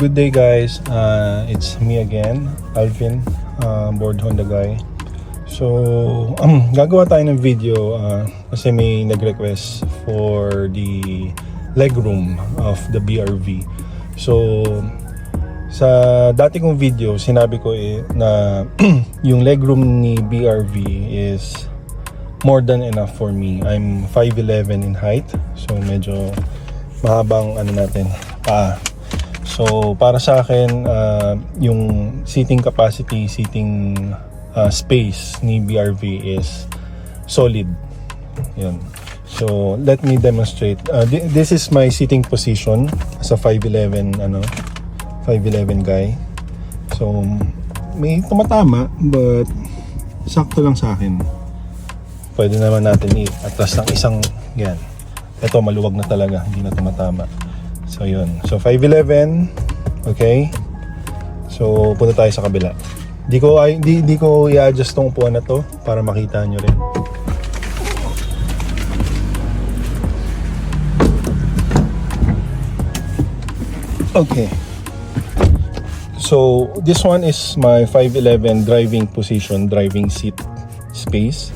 Good day guys, it's me again, Alvin, board Honda guy. So, gagawa tayo ng video kasi may nag-request for the legroom of the BRV. So, sa dati kong video, sinabi ko na yung legroom ni BRV is more than enough for me. I'm 5'11" in height, so medyo mahabang So para sa akin, yung seating capacity, seating space ni BRV is solid. Yun. So let me demonstrate. This is my seating position as a 5'11" 5'11" guy. So may tumatama but sakto lang sa akin. Pwede naman natin i-atras ng isang yan. Ito maluwag na talaga, hindi na tumatama. So yun. So 5'11", okay. So punta tayo sa kabila. Di ko i-adjust tong upuan na to para makita nyo rin. Okay. So this one is my 5'11" driving position, driving seat space.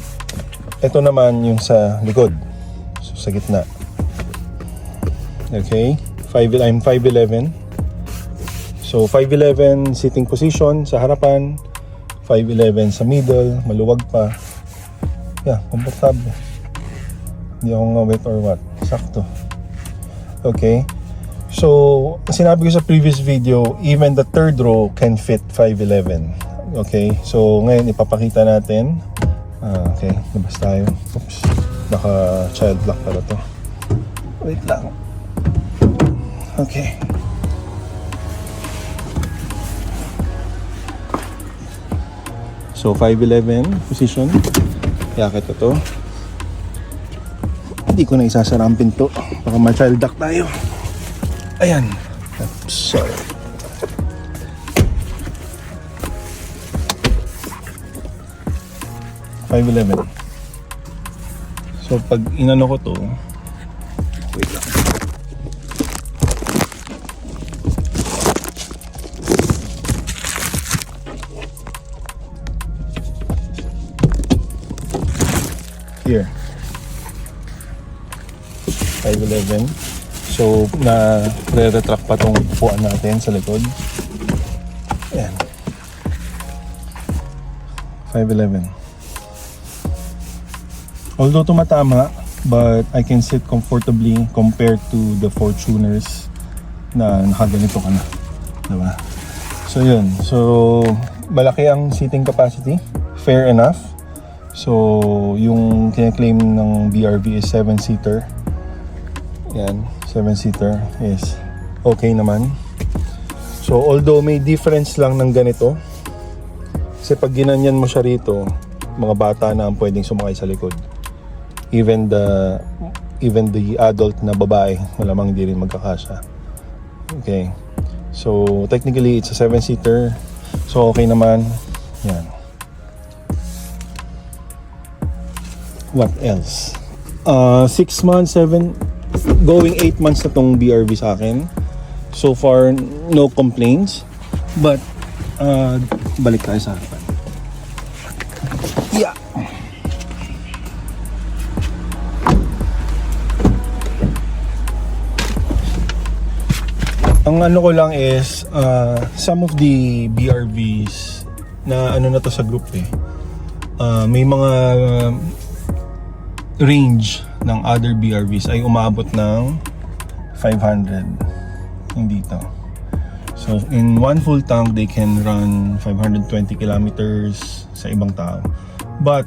Ito naman yung sa likod. So sa gitna. Okay. I'm 5'11". So 5'11" sitting position sa harapan, 5'11" sa middle, maluwag pa. Yeah, komportable. Hindi ako ngawit or what. Sakto. Okay. So, sinabi ko sa previous video, even the third row can fit 5'11". Okay. So, ngayon ipapakita natin. Okay, labas tayo. Oops. Baka child lock pala to. Wait lang. Okay. So 5'11" position. Yakit ko to. Hindi ko na isasara ang pinto. Baka ma-child lock tayo. Ayan. Oops, sorry. So pag inano ko to, wait lang. Here 5'11". So na re-retract pa tong upuan natin sa likod. Ayan 5'11". Although tumatama, but I can sit comfortably compared to the Fortuners na nakaganito ka na, diba? So yun, so malaki ang seating capacity, fair enough. So yung kina-claim ng BRV is 7-seater. Yan, 7-seater is okay naman. So although may difference lang ng ganito, kasi pag ginanyan mo siya rito, mga bata na ang pwedeng sumakay sa likod. Even the adult na babae, malamang hindi rin magkakasya. Okay. So technically it's a 7-seater. So okay naman. Yan. What else? 6 months, 7 going 8 months na tong BRV sa akin. So far no complaints. But balik tayo sa harapan. Yeah. Ang ano ko lang is some of the BRVs na ano na to sa group may mga range ng other BRVs ay umabot ng 500. Hindi to. So in one full tank they can run 520 kilometers sa ibang tao. But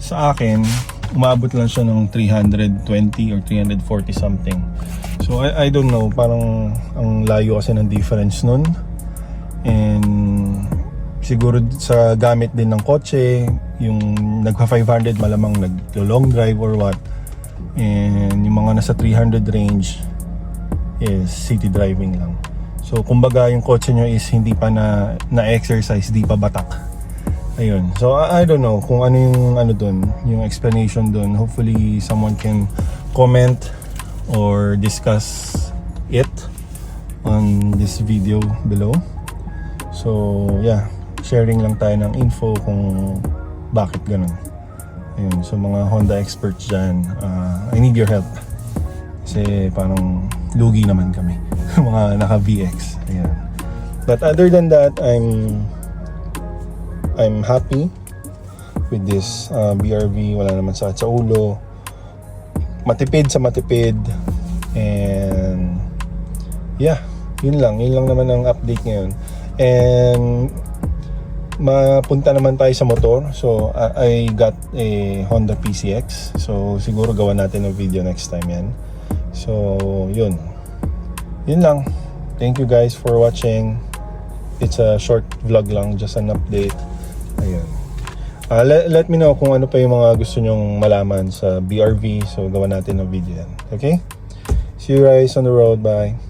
sa akin umabot lang siya ng 320 or 340 something. So I don't know, parang ang layo kasi ng difference nun. And siguro sa gamit din ng kotse, yung nagpa 500 malamang nag-long drive or what. And yung mga nasa 300 range is city driving lang. So kumbaga yung kotse nyo is hindi pa na-exercise, di pa batak. Ayun. So I don't know kung ano yung ano dun, yung explanation dun. Hopefully someone can comment or discuss it. on this video below. So yeah, sharing lang tayo ng info kung bakit ganun. Ayun, so mga Honda experts dyan, I need your help. Kasi parang lugi naman kami. Mga naka VX. Ayan. But other than that, I'm happy with this BRV. Wala naman sakit sa ulo. Matipid sa matipid. And yeah, yun lang naman ang update ngayon. And mapunta naman tayo sa motor. So I got a Honda PCX. So siguro gawa natin ng video next time yan. So yun lang. Thank you guys for watching. It's a short vlog lang, just an update. Ayun. Let me know kung ano pa yung mga gusto nyong malaman sa BRV. So gawa natin ng video yan. Okay? See you guys on the road. Bye.